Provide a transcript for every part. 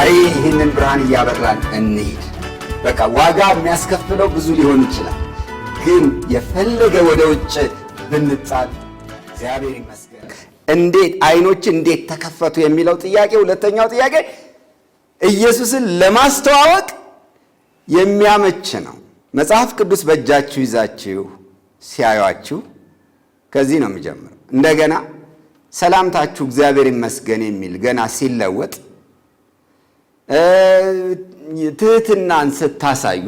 ዛሬ ይህንን ብርሃን እያበራን እንሂድ። በቃ ዋጋ የሚያስከፍለው ብዙ ሊሆን ይችላል፣ ግን የፈለገ ወደ ውጭ ብንጣል እግዚአብሔር ይመስገን። እንዴት አይኖች እንዴት ተከፈቱ የሚለው ጥያቄ፣ ሁለተኛው ጥያቄ ኢየሱስን ለማስተዋወቅ የሚያመች ነው። መጽሐፍ ቅዱስ በእጃችሁ ይዛችሁ ሲያዩአችሁ ከዚህ ነው የሚጀምረው። እንደገና ሰላምታችሁ እግዚአብሔር ይመስገን የሚል ገና ሲለወጥ ትህትናን ስታሳዩ፣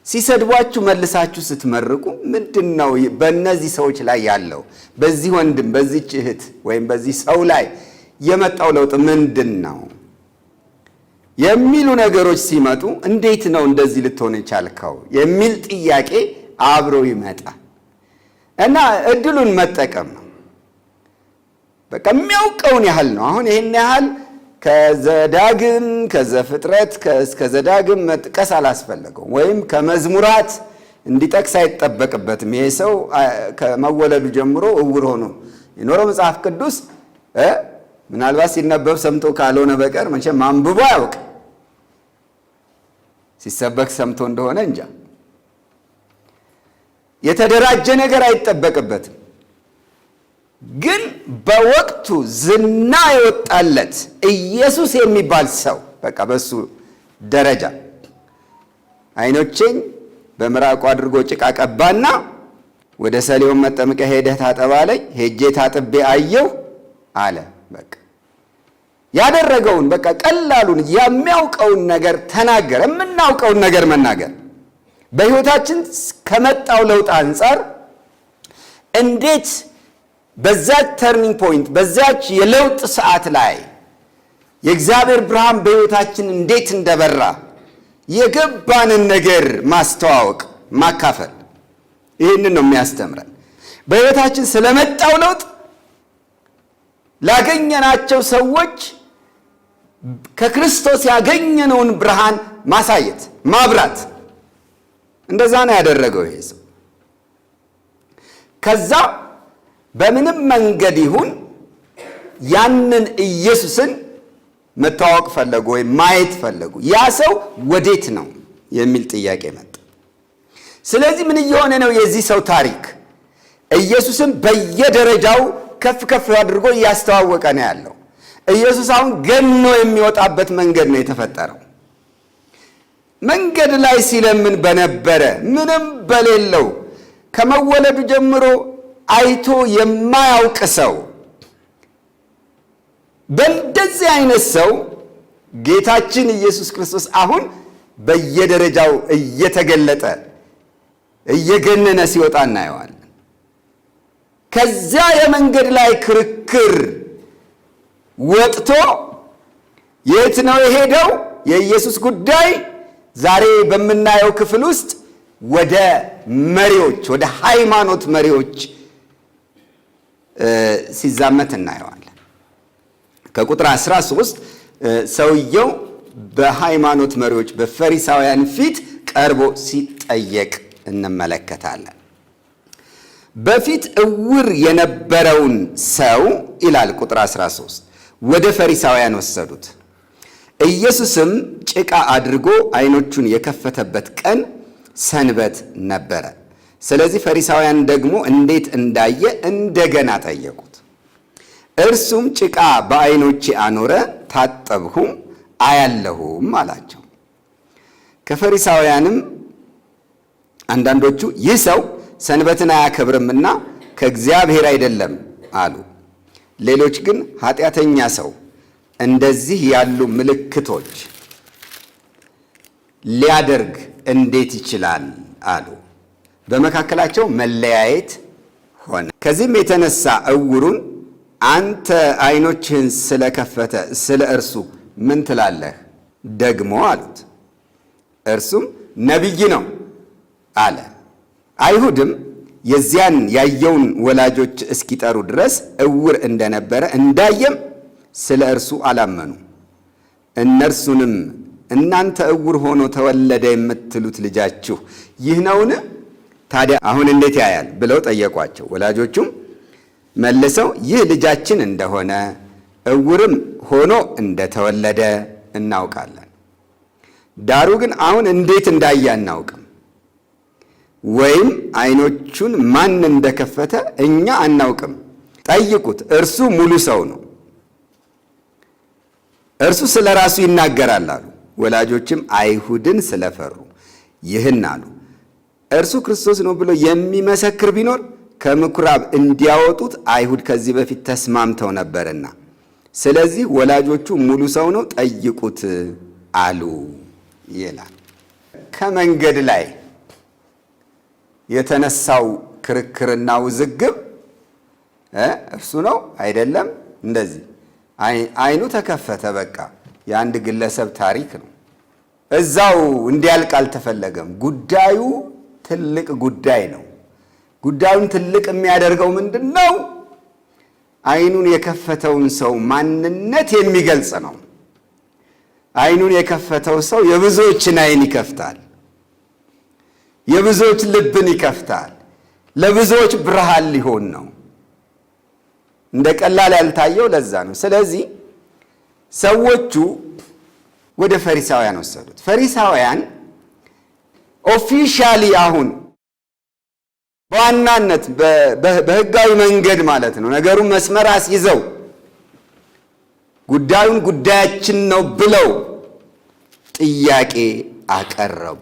ሲሰድቧችሁ መልሳችሁ ስትመርቁ ምንድነው በእነዚህ ሰዎች ላይ ያለው በዚህ ወንድም በዚህ እህት ወይም በዚህ ሰው ላይ የመጣው ለውጥ ምንድነው የሚሉ ነገሮች ሲመጡ እንዴት ነው እንደዚህ ልትሆን የቻልከው የሚል ጥያቄ አብሮ ይመጣል እና እድሉን መጠቀም ነው። በቃ የሚያውቀውን ያህል ነው። አሁን ይሄን ያህል ከዘዳግም ከዘፍጥረት እስከ ዘዳግም መጥቀስ አላስፈለገው ወይም ከመዝሙራት እንዲጠቅስ አይጠበቅበትም። ይሄ ሰው ከመወለዱ ጀምሮ እውር ሆኖ የኖረው መጽሐፍ ቅዱስ ምናልባት ሲነበብ ሰምቶ ካልሆነ በቀር መቼም አንብቦ አያውቅ። ሲሰበክ ሰምቶ እንደሆነ እንጃ። የተደራጀ ነገር አይጠበቅበትም። ግን በወቅቱ ዝና የወጣለት ኢየሱስ የሚባል ሰው በቃ በሱ ደረጃ አይኖቼን በምራቁ አድርጎ ጭቃ ቀባና ወደ ሰሊሆም መጠምቂያ ሄደህ ታጠብ አለኝ። ሄጄ ታጥቤ አየሁ አለ። በቃ ያደረገውን በቃ ቀላሉን የሚያውቀውን ነገር ተናገረ። የምናውቀውን ነገር መናገር በሕይወታችን ከመጣው ለውጥ አንጻር እንዴት በዛች ተርኒንግ ፖይንት በዛች የለውጥ ሰዓት ላይ የእግዚአብሔር ብርሃን በሕይወታችን እንዴት እንደበራ የገባንን ነገር ማስተዋወቅ፣ ማካፈል፣ ይህንን ነው የሚያስተምረን። በሕይወታችን ስለመጣው ለውጥ ላገኘናቸው ሰዎች ከክርስቶስ ያገኘነውን ብርሃን ማሳየት፣ ማብራት። እንደዛ ነው ያደረገው ይሄ ሰው። ከዛ በምንም መንገድ ይሁን ያንን ኢየሱስን መታወቅ ፈለጉ ወይ ማየት ፈለጉ። ያ ሰው ወዴት ነው የሚል ጥያቄ መጣ። ስለዚህ ምን እየሆነ ነው የዚህ ሰው ታሪክ? ኢየሱስን በየደረጃው ከፍ ከፍ አድርጎ እያስተዋወቀ ነው ያለው። ኢየሱስ አሁን ገኖ የሚወጣበት መንገድ ነው የተፈጠረው። መንገድ ላይ ሲለምን በነበረ ምንም በሌለው ከመወለዱ ጀምሮ አይቶ የማያውቅ ሰው፣ በእንደዚህ አይነት ሰው ጌታችን ኢየሱስ ክርስቶስ አሁን በየደረጃው እየተገለጠ እየገነነ ሲወጣ እናየዋለን። ከዚያ የመንገድ ላይ ክርክር ወጥቶ የት ነው የሄደው? የኢየሱስ ጉዳይ ዛሬ በምናየው ክፍል ውስጥ ወደ መሪዎች፣ ወደ ሃይማኖት መሪዎች ሲዛመት እናየዋለን። ከቁጥር 13 ሰውየው በሃይማኖት መሪዎች በፈሪሳውያን ፊት ቀርቦ ሲጠየቅ እንመለከታለን። በፊት እውር የነበረውን ሰው ይላል ቁጥር 13 ወደ ፈሪሳውያን ወሰዱት። ኢየሱስም ጭቃ አድርጎ አይኖቹን የከፈተበት ቀን ሰንበት ነበረ። ስለዚህ ፈሪሳውያን ደግሞ እንዴት እንዳየ እንደገና ጠየቁት። እርሱም ጭቃ በአይኖቼ አኖረ፣ ታጠብሁም አያለሁም አላቸው። ከፈሪሳውያንም አንዳንዶቹ ይህ ሰው ሰንበትን አያከብርምና ከእግዚአብሔር አይደለም አሉ። ሌሎች ግን ኃጢአተኛ ሰው እንደዚህ ያሉ ምልክቶች ሊያደርግ እንዴት ይችላል አሉ። በመካከላቸው መለያየት ሆነ። ከዚህም የተነሳ ዕውሩን አንተ አይኖችህን ስለከፈተ ስለ እርሱ ምን ትላለህ ደግሞ አሉት። እርሱም ነቢይ ነው አለ። አይሁድም የዚያን ያየውን ወላጆች እስኪጠሩ ድረስ ዕውር እንደነበረ እንዳየም ስለ እርሱ አላመኑ። እነርሱንም እናንተ ዕውር ሆኖ ተወለደ የምትሉት ልጃችሁ ይህ ነውን? ታዲያ አሁን እንዴት ያያል ብለው ጠየቋቸው። ወላጆቹም መልሰው ይህ ልጃችን እንደሆነ ዕውርም ሆኖ እንደተወለደ እናውቃለን። ዳሩ ግን አሁን እንዴት እንዳየ አናውቅም፣ ወይም ዓይኖቹን ማን እንደከፈተ እኛ አናውቅም። ጠይቁት፣ እርሱ ሙሉ ሰው ነው። እርሱ ስለ ራሱ ይናገራል አሉ። ወላጆችም አይሁድን ስለፈሩ ይህን አሉ፣ እርሱ ክርስቶስ ነው ብሎ የሚመሰክር ቢኖር ከምኵራብ እንዲያወጡት አይሁድ ከዚህ በፊት ተስማምተው ነበርና፣ ስለዚህ ወላጆቹ ሙሉ ሰው ነው፣ ጠይቁት አሉ ይላል። ከመንገድ ላይ የተነሳው ክርክርና ውዝግብ እርሱ ነው አይደለም፣ እንደዚህ ዓይኑ ተከፈተ፣ በቃ የአንድ ግለሰብ ታሪክ ነው። እዛው እንዲያልቅ አልተፈለገም። ጉዳዩ ትልቅ ጉዳይ ነው። ጉዳዩን ትልቅ የሚያደርገው ምንድን ነው? ዓይኑን የከፈተውን ሰው ማንነት የሚገልጽ ነው። ዓይኑን የከፈተው ሰው የብዙዎችን ዓይን ይከፍታል፣ የብዙዎች ልብን ይከፍታል፣ ለብዙዎች ብርሃን ሊሆን ነው። እንደ ቀላል ያልታየው ለዛ ነው። ስለዚህ ሰዎቹ ወደ ፈሪሳውያን ወሰዱት። ፈሪሳውያን ኦፊሻሊ አሁን በዋናነት በሕጋዊ መንገድ ማለት ነው ነገሩን መስመር አስይዘው ጉዳዩን ጉዳያችን ነው ብለው ጥያቄ አቀረቡ።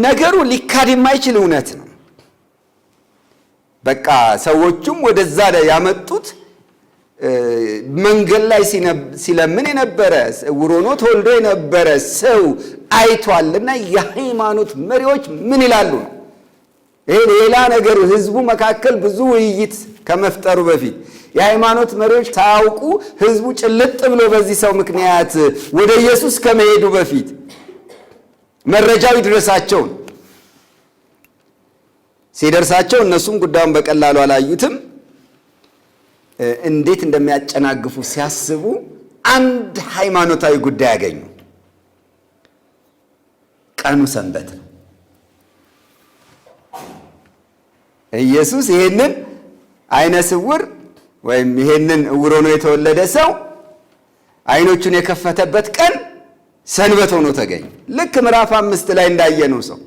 ነገሩ ሊካድ የማይችል እውነት ነው። በቃ ሰዎቹም ወደዛ ያመጡት መንገድ ላይ ሲለምን የነበረ ዕውር ሆኖ ተወልዶ የነበረ ሰው አይቷልና የሃይማኖት መሪዎች ምን ይላሉ ነው። ይሄ ሌላ ነገር ህዝቡ መካከል ብዙ ውይይት ከመፍጠሩ በፊት የሃይማኖት መሪዎች ሳያውቁ ህዝቡ ጭልጥ ብሎ በዚህ ሰው ምክንያት ወደ ኢየሱስ ከመሄዱ በፊት መረጃው ይድረሳቸው። ሲደርሳቸው እነሱም ጉዳዩን በቀላሉ አላዩትም። እንዴት እንደሚያጨናግፉ ሲያስቡ አንድ ሃይማኖታዊ ጉዳይ ያገኙ። ቀኑ ሰንበት ነው። ኢየሱስ ይሄንን አይነ ስውር ወይም ይሄንን ዕውር ሆኖ የተወለደ ሰው አይኖቹን የከፈተበት ቀን ሰንበት ሆኖ ተገኘ። ልክ ምዕራፍ 5 ላይ እንዳየነው ሰው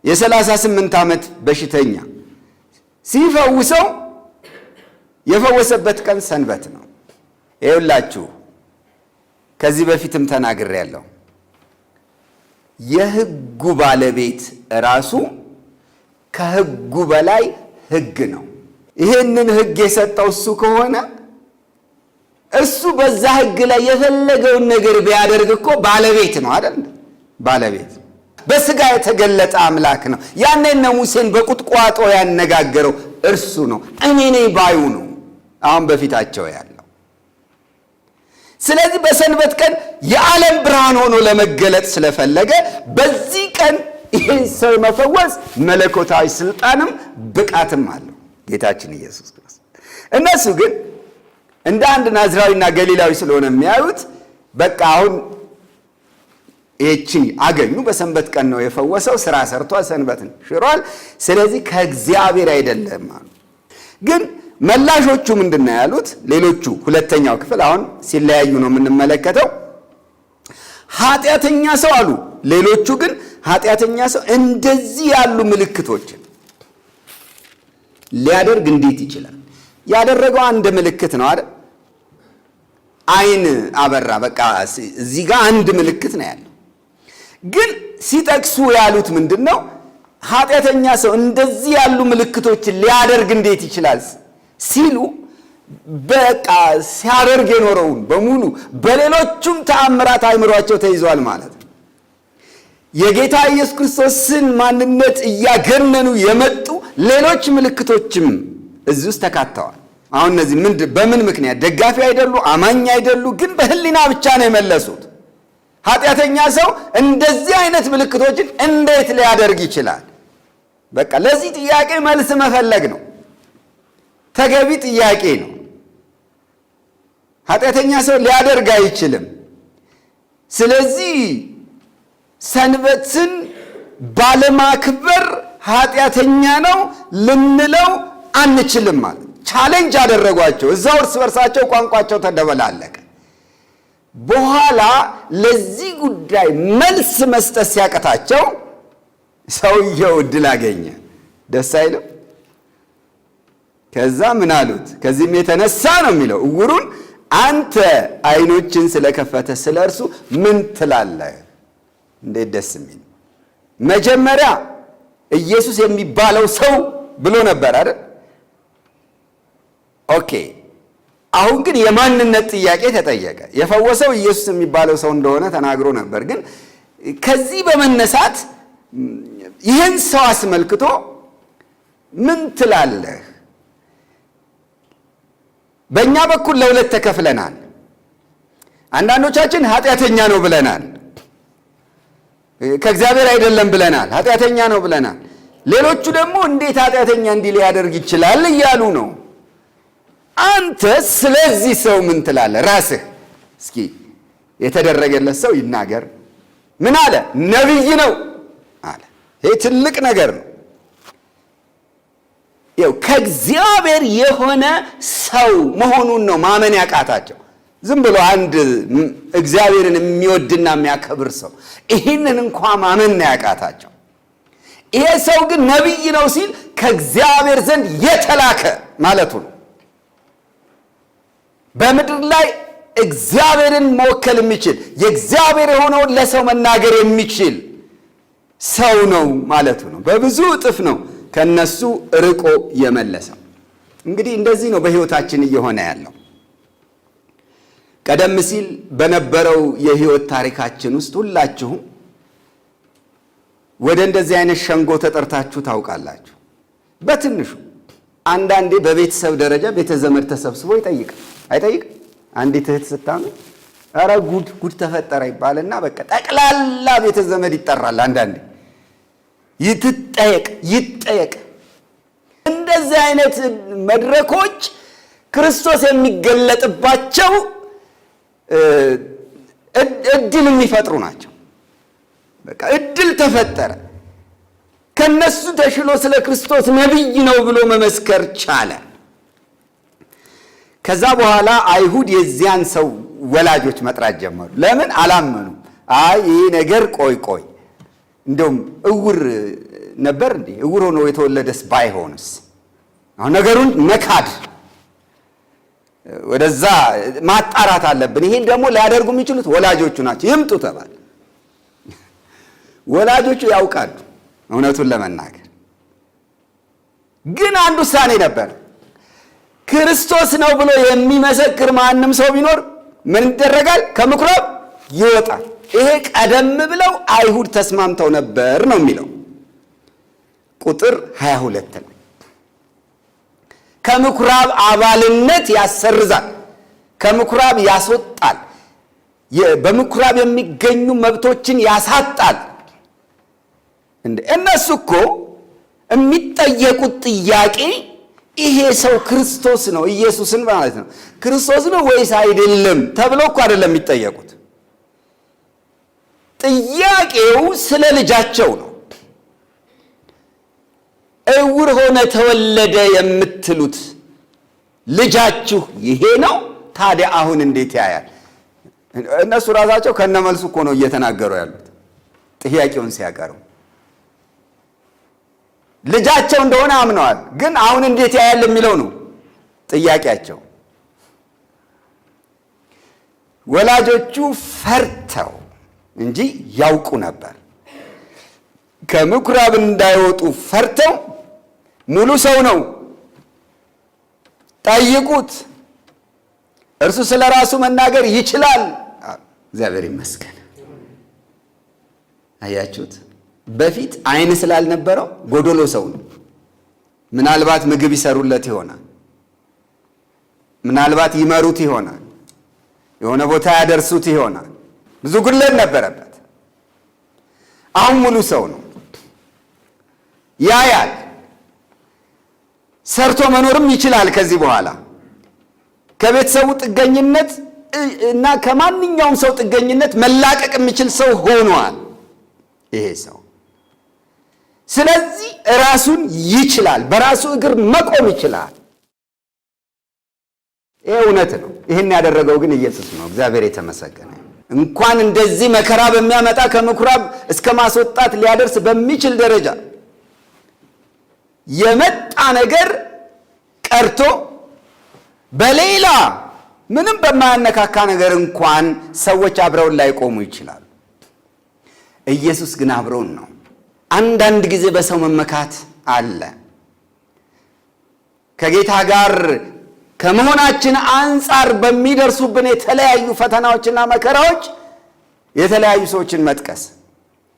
የ38 ዓመት በሽተኛ ሲፈውሰው የፈወሰበት ቀን ሰንበት ነው። ይኸውላችሁ ከዚህ በፊትም ተናግሬያለሁ። የሕጉ ባለቤት ራሱ ከሕጉ በላይ ሕግ ነው። ይሄንን ሕግ የሰጠው እሱ ከሆነ እሱ በዛ ሕግ ላይ የፈለገውን ነገር ቢያደርግ እኮ ባለቤት ነው አይደል? ባለቤት በስጋ የተገለጠ አምላክ ነው። ያኔ እነ ሙሴን በቁጥቋጦ ያነጋገረው እርሱ ነው። እኔ ነኝ ባዩ ነው አሁን በፊታቸው ያለው። ስለዚህ በሰንበት ቀን የዓለም ብርሃን ሆኖ ለመገለጥ ስለፈለገ በዚህ ቀን ይህን ሰው መፈወስ መለኮታዊ ስልጣንም ብቃትም አለው ጌታችን ኢየሱስ ክርስቶስ። እነሱ ግን እንደ አንድ ናዝራዊና ገሊላዊ ስለሆነ የሚያዩት በቃ አሁን ይህችን አገኙ። በሰንበት ቀን ነው የፈወሰው፣ ስራ ሰርቷል፣ ሰንበትን ሽሯል። ስለዚህ ከእግዚአብሔር አይደለም አሉ። ግን መላሾቹ ምንድን ነው ያሉት? ሌሎቹ ሁለተኛው ክፍል አሁን ሲለያዩ ነው የምንመለከተው። ኃጢአተኛ ሰው አሉ። ሌሎቹ ግን ኃጢአተኛ ሰው እንደዚህ ያሉ ምልክቶችን ሊያደርግ እንዴት ይችላል? ያደረገው አንድ ምልክት ነው አይደል? አይን አበራ። በቃ እዚህ ጋር አንድ ምልክት ነው ያለው። ግን ሲጠቅሱ ያሉት ምንድን ነው? ኃጢአተኛ ሰው እንደዚህ ያሉ ምልክቶችን ሊያደርግ እንዴት ይችላል ሲሉ በቃ ሲያደርግ የኖረውን በሙሉ በሌሎቹም ተአምራት አይምሯቸው ተይዟል ማለት ነው። የጌታ ኢየሱስ ክርስቶስን ማንነት እያገነኑ የመጡ ሌሎች ምልክቶችም እዚህ ውስጥ ተካተዋል። አሁን እነዚህ በምን ምክንያት ደጋፊ አይደሉ፣ አማኝ አይደሉ፣ ግን በህሊና ብቻ ነው የመለሱት። ኃጢአተኛ ሰው እንደዚህ አይነት ምልክቶችን እንዴት ሊያደርግ ይችላል? በቃ ለዚህ ጥያቄ መልስ መፈለግ ነው። ተገቢ ጥያቄ ነው። ኃጢአተኛ ሰው ሊያደርግ አይችልም። ስለዚህ ሰንበትን ባለማክበር ኃጢአተኛ ነው ልንለው አንችልም ማለት ነው። ቻሌንጅ አደረጓቸው። እዛው እርስ በርሳቸው ቋንቋቸው ተደበላለቀ። በኋላ ለዚህ ጉዳይ መልስ መስጠት ሲያቀታቸው ሰውየው እድል አገኘ። ደስ አይልም? ከዛ ምን አሉት? ከዚህም የተነሳ ነው የሚለው ዕውሩን አንተ ዓይኖችን ስለከፈተ ስለ እርሱ ምን ትላለህ? እንዴት ደስ የሚል! መጀመሪያ ኢየሱስ የሚባለው ሰው ብሎ ነበር አይደል? ኦኬ። አሁን ግን የማንነት ጥያቄ ተጠየቀ። የፈወሰው ኢየሱስ የሚባለው ሰው እንደሆነ ተናግሮ ነበር። ግን ከዚህ በመነሳት ይህን ሰው አስመልክቶ ምን ትላለህ? በእኛ በኩል ለሁለት ተከፍለናል። አንዳንዶቻችን ኃጢአተኛ ነው ብለናል፣ ከእግዚአብሔር አይደለም ብለናል፣ ኃጢአተኛ ነው ብለናል። ሌሎቹ ደግሞ እንዴት ኃጢአተኛ እንዲህ ሊያደርግ ይችላል እያሉ ነው። አንተ ስለዚህ ሰው ምን ትላለህ? ራስህ እስኪ የተደረገለት ሰው ይናገር። ምን አለ? ነቢይ ነው አለ። ይህ ትልቅ ነገር ነው። ይኸው ከእግዚአብሔር የሆነ ሰው መሆኑን ነው ማመን ያቃታቸው። ዝም ብሎ አንድ እግዚአብሔርን የሚወድና የሚያከብር ሰው ይህንን እንኳ ማመን ነው ያቃታቸው። ይሄ ሰው ግን ነቢይ ነው ሲል ከእግዚአብሔር ዘንድ የተላከ ማለቱ ነው። በምድር ላይ እግዚአብሔርን መወከል የሚችል የእግዚአብሔር የሆነውን ለሰው መናገር የሚችል ሰው ነው ማለቱ ነው። በብዙ እጥፍ ነው ከነሱ ርቆ የመለሰው። እንግዲህ እንደዚህ ነው በሕይወታችን እየሆነ ያለው። ቀደም ሲል በነበረው የሕይወት ታሪካችን ውስጥ ሁላችሁም ወደ እንደዚህ አይነት ሸንጎ ተጠርታችሁ ታውቃላችሁ። በትንሹ አንዳንዴ በቤተሰብ ደረጃ ቤተ ዘመድ ተሰብስቦ ይጠይቃል። አይጠይቅ? አንዲት እህት ስታምን ኧረ ጉድ ተፈጠረ ይባልና በቃ ጠቅላላ ቤተ ዘመድ ይጠራል። አንዳንዴ ይጠየቅ። እንደዚህ አይነት መድረኮች ክርስቶስ የሚገለጥባቸው እድል የሚፈጥሩ ናቸው። በቃ እድል ተፈጠረ። ከነሱ ተሽሎ ስለ ክርስቶስ ነቢይ ነው ብሎ መመስከር ቻለ። ከዛ በኋላ አይሁድ የዚያን ሰው ወላጆች መጥራት ጀመሩ። ለምን? አላመኑም። አይ ይህ ነገር ቆይ እንደውም ዕውር ነበር እንዴ? ዕውር ሆኖ የተወለደስ ባይሆንስ? አሁን ነገሩን መካድ ወደዛ ማጣራት አለብን። ይሄን ደግሞ ሊያደርጉ የሚችሉት ወላጆቹ ናቸው። ይምጡ ተባለ። ወላጆቹ ያውቃሉ እውነቱን ለመናገር። ግን አንድ ውሳኔ ነበር። ክርስቶስ ነው ብሎ የሚመሰክር ማንም ሰው ቢኖር ምን ይደረጋል? ከምኩራብ ይወጣል። ይሄ ቀደም ብለው አይሁድ ተስማምተው ነበር ነው የሚለው ቁጥር 22 ነው። ከምኩራብ አባልነት ያሰርዛል፣ ከምኩራብ ያስወጣል፣ በምኩራብ የሚገኙ መብቶችን ያሳጣል። እነሱ እኮ የሚጠየቁት ጥያቄ ይሄ ሰው ክርስቶስ ነው፣ ኢየሱስን ማለት ነው፣ ክርስቶስ ነው ወይስ አይደለም ተብለው እኮ አይደለም የሚጠየቁት። ጥያቄው ስለ ልጃቸው ነው። ዕውር ሆነ ተወለደ የምትሉት ልጃችሁ ይሄ ነው፣ ታዲያ አሁን እንዴት ያያል? እነሱ ራሳቸው ከነመልሱ እኮ ነው እየተናገሩ ያሉት ጥያቄውን ሲያቀርቡ። ልጃቸው እንደሆነ አምነዋል፣ ግን አሁን እንዴት ያያል የሚለው ነው ጥያቄያቸው። ወላጆቹ ፈርተው እንጂ ያውቁ ነበር። ከምኩራብ እንዳይወጡ ፈርተው ሙሉ ሰው ነው ጠይቁት፣ እርሱ ስለ ራሱ መናገር ይችላል። እግዚአብሔር ይመስገን። አያችሁት? በፊት ዓይን ስላልነበረው ጎዶሎ ሰው ነው። ምናልባት ምግብ ይሰሩለት ይሆናል፣ ምናልባት ይመሩት ይሆናል፣ የሆነ ቦታ ያደርሱት ይሆናል። ብዙ ጉድለት ነበረበት። አሁን ሙሉ ሰው ነው፣ ያያል፣ ሰርቶ መኖርም ይችላል። ከዚህ በኋላ ከቤተሰቡ ጥገኝነት እና ከማንኛውም ሰው ጥገኝነት መላቀቅ የሚችል ሰው ሆኗል ይሄ ሰው። ስለዚህ ራሱን ይችላል፣ በራሱ እግር መቆም ይችላል። ይሄ እውነት ነው። ይህን ያደረገው ግን ኢየሱስ ነው። እግዚአብሔር የተመሰገነ። እንኳን እንደዚህ መከራ በሚያመጣ ከምኩራብ እስከ ማስወጣት ሊያደርስ በሚችል ደረጃ የመጣ ነገር ቀርቶ በሌላ ምንም በማያነካካ ነገር እንኳን ሰዎች አብረውን ላይ ቆሙ ይችላሉ። ኢየሱስ ግን አብረውን ነው። አንዳንድ ጊዜ በሰው መመካት አለ። ከጌታ ጋር ከመሆናችን አንጻር በሚደርሱብን የተለያዩ ፈተናዎችና መከራዎች የተለያዩ ሰዎችን መጥቀስ፣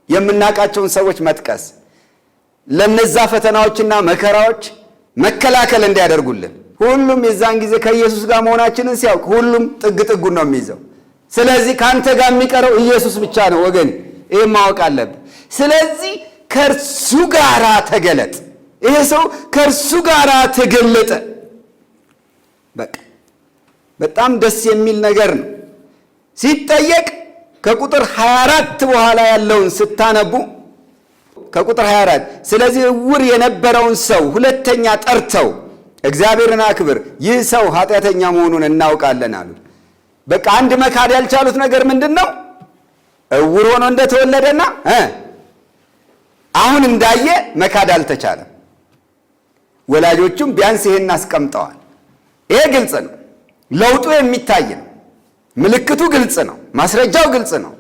የምናውቃቸውን ሰዎች መጥቀስ፣ ለነዛ ፈተናዎችና መከራዎች መከላከል እንዲያደርጉልን። ሁሉም የዛን ጊዜ ከኢየሱስ ጋር መሆናችንን ሲያውቅ ሁሉም ጥግ ጥጉን ነው የሚይዘው። ስለዚህ ካንተ ጋር የሚቀረው ኢየሱስ ብቻ ነው ወገን፣ ይሄን ማወቅ አለብን። ስለዚህ ከእርሱ ጋር ተገለጥ። ይሄ ሰው ከእርሱ ጋር ተገለጠ። በቃ በጣም ደስ የሚል ነገር ነው። ሲጠየቅ ከቁጥር 24 በኋላ ያለውን ስታነቡ ከቁጥር 24 ስለዚህ ዕውር የነበረውን ሰው ሁለተኛ ጠርተው እግዚአብሔርን አክብር፣ ይህ ሰው ኃጢአተኛ መሆኑን እናውቃለን አሉት። በቃ አንድ መካድ ያልቻሉት ነገር ምንድን ነው? ዕውር ሆኖ እንደተወለደና አሁን እንዳየ መካድ አልተቻለም። ወላጆቹም ቢያንስ ይሄን አስቀምጠዋል። ይሄ ግልጽ ነው። ለውጡ የሚታይ ነው። ምልክቱ ግልጽ ነው። ማስረጃው ግልጽ ነው።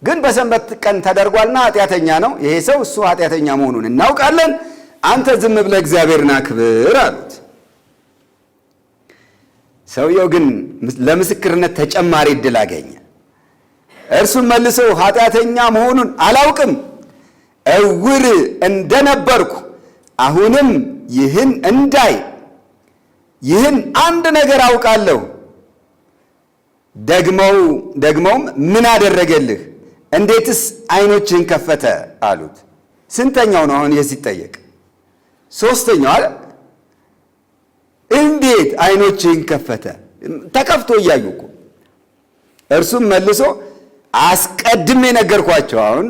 ግን በሰንበት ቀን ተደርጓልና ኃጢአተኛ ነው ይሄ ሰው፣ እሱ ኃጢአተኛ መሆኑን እናውቃለን፣ አንተ ዝም ብለህ እግዚአብሔርን አክብር አሉት። ሰውየው ግን ለምስክርነት ተጨማሪ ዕድል አገኘ። እርሱም መልሶ ኃጢአተኛ መሆኑን አላውቅም፣ ዕውር እንደነበርኩ አሁንም ይህን እንዳይ ይህን አንድ ነገር አውቃለሁ። ደግሞም ምን አደረገልህ? እንዴትስ ዓይኖችህን ከፈተ አሉት። ስንተኛው ነው አሁን ይህ ሲጠየቅ? ሶስተኛው አለ። እንዴት ዓይኖችህን ከፈተ? ተከፍቶ እያዩ እኮ። እርሱም መልሶ አስቀድሜ ነገርኳቸው። አሁን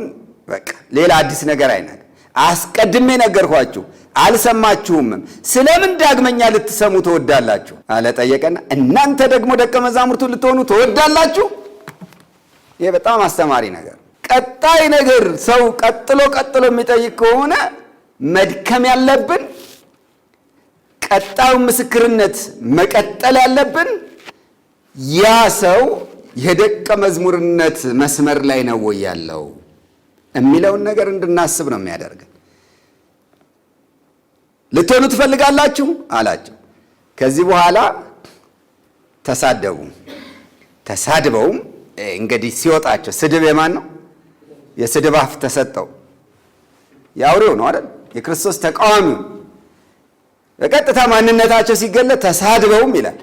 በቃ ሌላ አዲስ ነገር አይነት አስቀድሜ ነገርኳችሁ አልሰማችሁምም፣ ስለምን ዳግመኛ ልትሰሙ ትወዳላችሁ አለ። ጠየቀና እናንተ ደግሞ ደቀ መዛሙርቱ ልትሆኑ ትወዳላችሁ? ይሄ በጣም አስተማሪ ነገር። ቀጣይ ነገር ሰው ቀጥሎ የሚጠይቅ ከሆነ መድከም ያለብን፣ ቀጣዩ ምስክርነት መቀጠል ያለብን ያ ሰው የደቀ መዝሙርነት መስመር ላይ ነው ወይ ያለው የሚለውን ነገር እንድናስብ ነው የሚያደርገን። ልትሆኑ ትፈልጋላችሁ አላቸው። ከዚህ በኋላ ተሳድበውም እንግዲህ ሲወጣቸው ስድብ የማን ነው? የስድብ አፍ ተሰጠው። የአውሬው ነው አይደል? የክርስቶስ ተቃዋሚው በቀጥታ ማንነታቸው ሲገለጥ ተሳድበውም ይላል።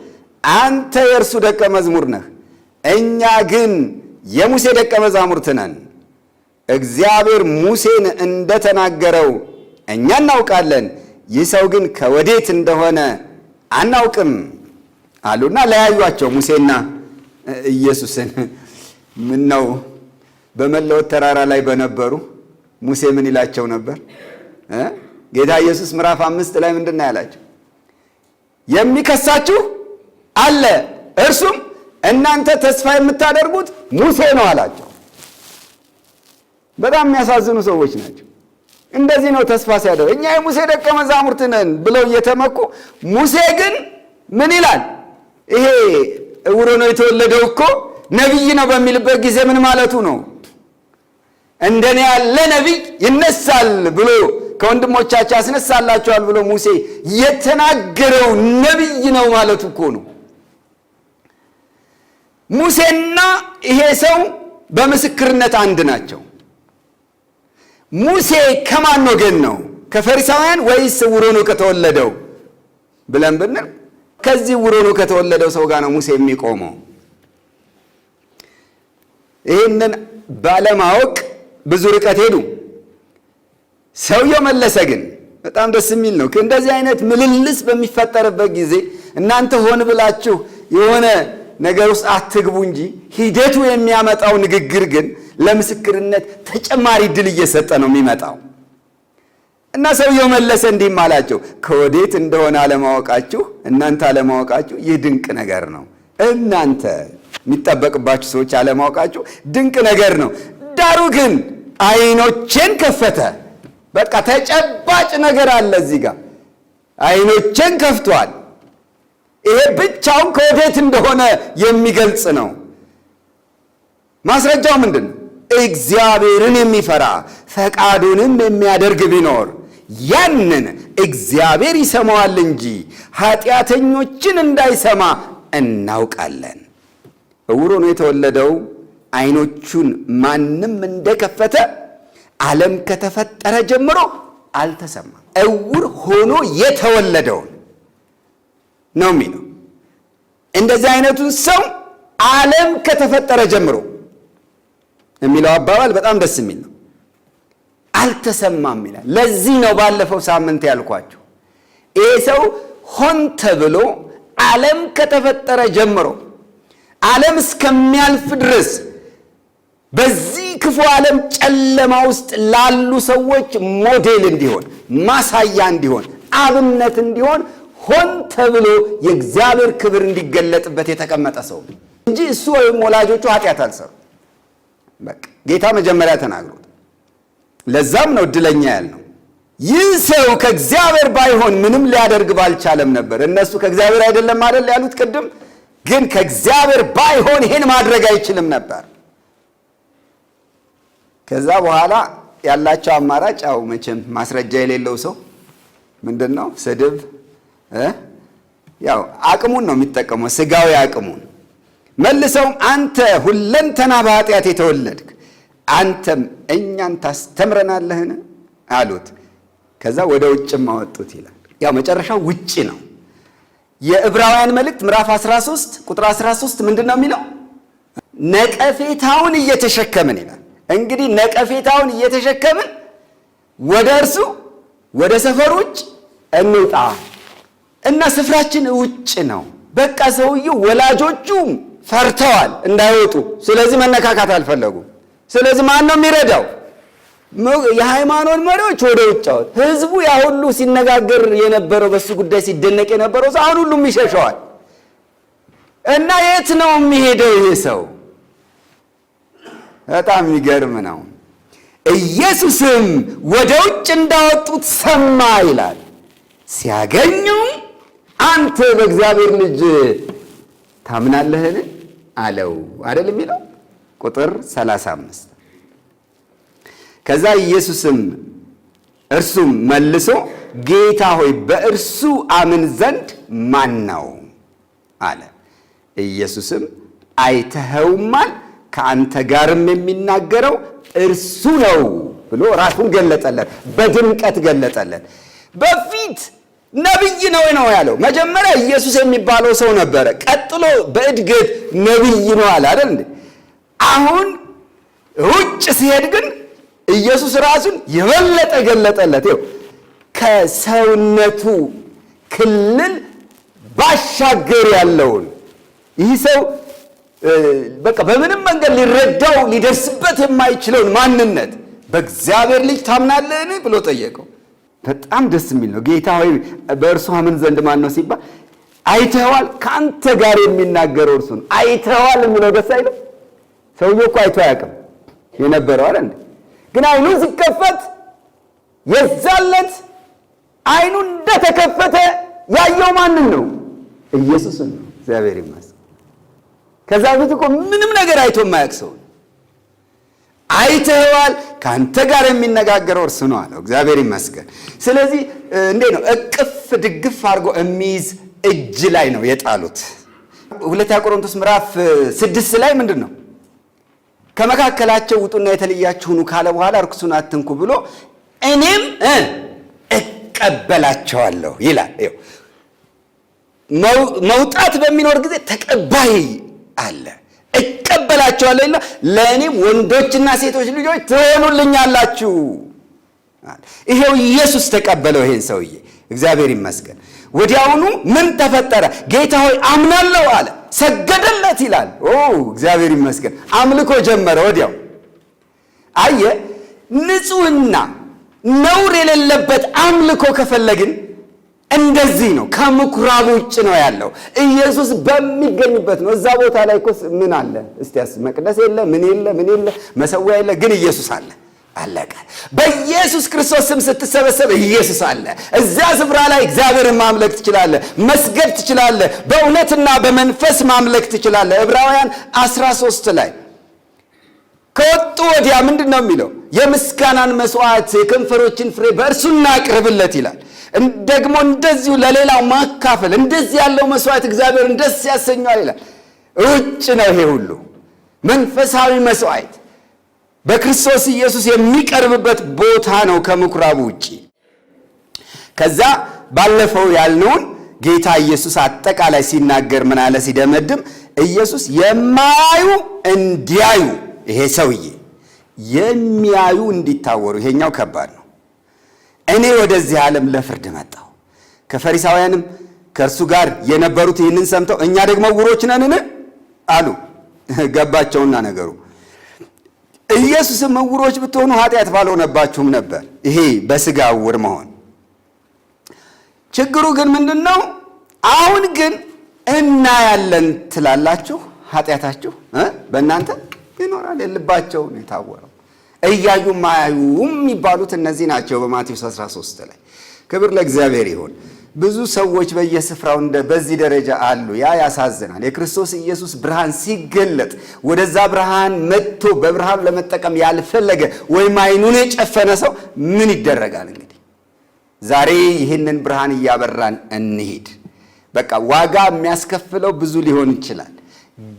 አንተ የእርሱ ደቀ መዝሙር ነህ፣ እኛ ግን የሙሴ ደቀ መዛሙርት ነን። እግዚአብሔር ሙሴን እንደተናገረው እኛ እናውቃለን፣ ይህ ሰው ግን ከወዴት እንደሆነ አናውቅም አሉና ለያዩአቸው። ሙሴና ኢየሱስን ምን ነው በመለወጥ ተራራ ላይ በነበሩ ሙሴ ምን ይላቸው ነበር? ጌታ ኢየሱስ ምዕራፍ 5 ላይ ምንድን ነው ያላቸው? የሚከሳችሁ አለ፣ እርሱም እናንተ ተስፋ የምታደርጉት ሙሴ ነው አላቸው። በጣም የሚያሳዝኑ ሰዎች ናቸው። እንደዚህ ነው ተስፋ ሲያደርጉ፣ እኛ የሙሴ ደቀ መዛሙርት ነን ብለው እየተመኩ፣ ሙሴ ግን ምን ይላል? ይሄ ዕውር ነው የተወለደው እኮ ነቢይ ነው በሚልበት ጊዜ ምን ማለቱ ነው? እንደኔ ያለ ነቢይ ይነሳል ብሎ ከወንድሞቻቸው ያስነሳላቸዋል ብሎ ሙሴ የተናገረው ነቢይ ነው ማለቱ እኮ ነው። ሙሴና ይሄ ሰው በምስክርነት አንድ ናቸው። ሙሴ ከማን ወገን ነው? ከፈሪሳውያን ወይስ ዕውር ሆኖ ከተወለደው ብለን ብንል ከዚህ ዕውር ሆኖ ከተወለደው ሰው ጋር ነው ሙሴ የሚቆመው። ይህንን ባለማወቅ ብዙ ርቀት ሄዱ። ሰውየው መለሰ። ግን በጣም ደስ የሚል ነው። እንደዚህ አይነት ምልልስ በሚፈጠርበት ጊዜ እናንተ ሆን ብላችሁ የሆነ ነገር ውስጥ አትግቡ እንጂ ሂደቱ የሚያመጣው ንግግር ግን ለምስክርነት ተጨማሪ ድል እየሰጠ ነው የሚመጣው። እና ሰውየው መለሰ እንዲህም አላቸው፣ ከወዴት እንደሆነ አለማወቃችሁ እናንተ አለማወቃችሁ ይህ ድንቅ ነገር ነው። እናንተ የሚጠበቅባችሁ ሰዎች አለማወቃችሁ ድንቅ ነገር ነው። ዳሩ ግን ዓይኖቼን ከፈተ። በቃ ተጨባጭ ነገር አለ እዚህ ጋር። ዓይኖቼን ከፍቷል። ይሄ ብቻውን ከወዴት እንደሆነ የሚገልጽ ነው። ማስረጃው ምንድን ነው? እግዚአብሔርን የሚፈራ ፈቃዱንም የሚያደርግ ቢኖር ያንን እግዚአብሔር ይሰማዋል እንጂ ኃጢአተኞችን እንዳይሰማ እናውቃለን። ዕውር ሆኖ የተወለደው ዓይኖቹን ማንም እንደከፈተ ዓለም ከተፈጠረ ጀምሮ አልተሰማም። ዕውር ሆኖ የተወለደውን ነው የሚለው። እንደዚህ አይነቱን ሰው ዓለም ከተፈጠረ ጀምሮ የሚለው አባባል በጣም ደስ የሚል ነው። አልተሰማም ይላል። ለዚህ ነው ባለፈው ሳምንት ያልኳችሁ ይሄ ሰው ሆን ተብሎ ዓለም ከተፈጠረ ጀምሮ ዓለም እስከሚያልፍ ድረስ በዚህ ክፉ ዓለም ጨለማ ውስጥ ላሉ ሰዎች ሞዴል እንዲሆን፣ ማሳያ እንዲሆን፣ አብነት እንዲሆን ሆን ተብሎ የእግዚአብሔር ክብር እንዲገለጥበት የተቀመጠ ሰው እንጂ እሱ ወይም ወላጆቹ ኃጢአት አልሰሩ። በቃ ጌታ መጀመሪያ ተናግሮት፣ ለዛም ነው እድለኛ ያልነው። ይህ ሰው ከእግዚአብሔር ባይሆን ምንም ሊያደርግ ባልቻለም ነበር። እነሱ ከእግዚአብሔር አይደለም አይደል ያሉት ቅድም፣ ግን ከእግዚአብሔር ባይሆን ይሄን ማድረግ አይችልም ነበር። ከዛ በኋላ ያላቸው አማራጭ ያው መቼም ማስረጃ የሌለው ሰው ምንድን ነው? ስድብ። ያው አቅሙን ነው የሚጠቀመው፣ ስጋዊ አቅሙን። መልሰውም አንተ ሁለንተና በኃጢአት የተወለድክ አንተም እኛን ታስተምረናለህን አሉት። ከዛ ወደ ውጭም አወጡት ይላል። ያው መጨረሻው ውጭ ነው። የዕብራውያን መልእክት ምዕራፍ 13 ቁጥር 13 ምንድን ነው የሚለው? ነቀፌታውን እየተሸከምን ይላል። እንግዲህ ነቀፌታውን እየተሸከምን ወደ እርሱ ወደ ሰፈር ውጭ እንውጣ እና ስፍራችን ውጭ ነው። በቃ ሰውዬው ወላጆቹም ፈርተዋል እንዳይወጡ። ስለዚህ መነካካት አልፈለጉም። ስለዚህ ማን ነው የሚረዳው? የሃይማኖት መሪዎች ወደ ውጭ አወጡ። ህዝቡ ያ ሁሉ ሲነጋገር የነበረው በሱ ጉዳይ ሲደነቅ የነበረው ሰው አሁን ሁሉም ይሸሸዋል። እና የት ነው የሚሄደው ይሄ ሰው? በጣም የሚገርም ነው። ኢየሱስም ወደ ውጭ እንዳወጡት ሰማ ይላል። ሲያገኙ አንተ በእግዚአብሔር ልጅ ታምናለህን አለው አይደል የሚለው ቁጥር 35። ከዛ ኢየሱስም እርሱም መልሶ ጌታ ሆይ በእርሱ አምን ዘንድ ማን ነው አለ። ኢየሱስም አይተኸውማል፣ ከአንተ ጋርም የሚናገረው እርሱ ነው ብሎ ራሱን ገለጠለት፣ በድምቀት ገለጠለት። በፊት ነቢይ ነው ያለው። መጀመሪያ ኢየሱስ የሚባለው ሰው ነበረ። ቀጥሎ በእድገት ነቢይ ነው አለ አይደል እንዴ? አሁን ውጭ ሲሄድ ግን ኢየሱስ ራሱን የበለጠ ገለጠለት። ይኸው ከሰውነቱ ክልል ባሻገር ያለውን ይህ ሰው በቃ በምንም መንገድ ሊረዳው ሊደርስበት የማይችለውን ማንነት በእግዚአብሔር ልጅ ታምናለህን ብሎ ጠየቀው። በጣም ደስ የሚል ነው። ጌታ ሆይ በእርሱ አምን ዘንድ ማን ነው ሲባል አይተኸዋል፣ ከአንተ ጋር የሚናገረው እርሱ ነው። አይተኸዋል የሚለው ደስ አይለው? ሰውዬው እኮ አይቶ አያውቅም የነበረው አይደል እንዴ? ግን አይኑ ሲከፈት የዛለት አይኑ እንደተከፈተ ያየው ማንን ነው? ኢየሱስን ነው። እግዚአብሔር ይመስገን። ከዛ በፊት እኮ ምንም ነገር አይቶ የማያውቅ ሰው አይተኸዋል፣ ከአንተ ጋር የሚነጋገረው እርሱ ነው አለው። እግዚአብሔር ይመስገን። ስለዚህ እንዴት ነው እቅፍ ድግፍ አድርጎ የሚይዝ እጅ ላይ ነው የጣሉት። ሁለተኛ ቆሮንቶስ ምዕራፍ 6 ላይ ምንድን ነው ከመካከላቸው ውጡና የተለያችሁ ሁኑ ካለ በኋላ ርኩሱን አትንኩ ብሎ እኔም እቀበላቸዋለሁ ይላል። መውጣት በሚኖር ጊዜ ተቀባይ አለ። እቀበላቸዋለሁ ይላል። ለእኔም ወንዶችና ሴቶች ልጆች ትሆኑልኛላችሁ። ይሄው ኢየሱስ ተቀበለው ይሄን ሰውዬ። እግዚአብሔር ይመስገን። ወዲያውኑ ምን ተፈጠረ? ጌታ ሆይ አምናለሁ አለ። ሰገደለት ይላል። እግዚአብሔር ይመስገን። አምልኮ ጀመረ ወዲያው። አየ ንጹሕና ነውር የሌለበት አምልኮ ከፈለግን እንደዚህ ነው። ከምኩራብ ውጭ ነው ያለው። ኢየሱስ በሚገኝበት ነው። እዛ ቦታ ላይ እኮ ምን አለ? እስቲያስ መቅደስ የለ፣ ምን የለ፣ መሰዊያ የለ፣ ግን ኢየሱስ አለ። አለቀ። በኢየሱስ ክርስቶስ ስም ስትሰበሰብ ኢየሱስ አለ። እዚያ ስፍራ ላይ እግዚአብሔርን ማምለክ ትችላለህ፣ መስገድ ትችላለህ፣ በእውነትና በመንፈስ ማምለክ ትችላለህ። ዕብራውያን 13 ላይ ከወጡ ወዲያ ምንድን ነው የሚለው? የምስጋናን መስዋዕት የከንፈሮችን ፍሬ በእርሱ እናቅርብለት ይላል። ደግሞ እንደዚሁ ለሌላው ማካፈል፣ እንደዚህ ያለው መስዋዕት እግዚአብሔርን ደስ ያሰኘዋል ይላል። ውጭ ነው ይሄ ሁሉ መንፈሳዊ መስዋዕት በክርስቶስ ኢየሱስ የሚቀርብበት ቦታ ነው ከምኩራቡ ውጪ። ከዛ ባለፈው ያልነውን ጌታ ኢየሱስ አጠቃላይ ሲናገር ምን አለ? ሲደመድም ኢየሱስ የማያዩ እንዲያዩ፣ ይሄ ሰውዬ የሚያዩ እንዲታወሩ። ይሄኛው ከባድ ነው። እኔ ወደዚህ ዓለም ለፍርድ መጣሁ። ከፈሪሳውያንም ከእርሱ ጋር የነበሩት ይህንን ሰምተው እኛ ደግሞ ዕውሮች ነንን አሉ። ገባቸውና ነገሩ። ኢየሱስም ዕውሮች ብትሆኑ ኃጢአት ባልሆነባችሁም ነበር። ይሄ በሥጋ ዕውር መሆን። ችግሩ ግን ምንድን ነው? አሁን ግን እናያለን ትላላችሁ። ኃጢአታችሁ በእናንተ ይኖራል። የልባቸው ነው የታወረው። እያዩ ማያዩም የሚባሉት እነዚህ ናቸው። በማቴዎስ 13 ላይ ክብር ለእግዚአብሔር ይሁን። ብዙ ሰዎች በየስፍራው በዚህ ደረጃ አሉ። ያ ያሳዝናል። የክርስቶስ ኢየሱስ ብርሃን ሲገለጥ ወደዛ ብርሃን መጥቶ በብርሃን ለመጠቀም ያልፈለገ ወይም ዓይኑን የጨፈነ ሰው ምን ይደረጋል? እንግዲህ ዛሬ ይህንን ብርሃን እያበራን እንሂድ። በቃ ዋጋ የሚያስከፍለው ብዙ ሊሆን ይችላል፣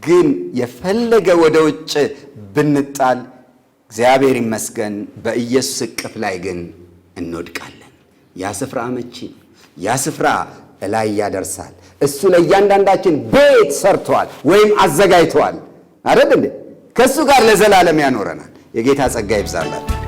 ግን የፈለገ ወደ ውጭ ብንጣል እግዚአብሔር ይመስገን በኢየሱስ እቅፍ ላይ ግን እንወድቃለን። ያ ስፍራ አመቺ፣ ያ ስፍራ እላይ ያደርሳል። እሱ ለእያንዳንዳችን ቤት ሰርቷል ወይም አዘጋጅቷል አይደል እንዴ? ከእሱ ጋር ለዘላለም ያኖረናል። የጌታ ጸጋ ይብዛላችሁ።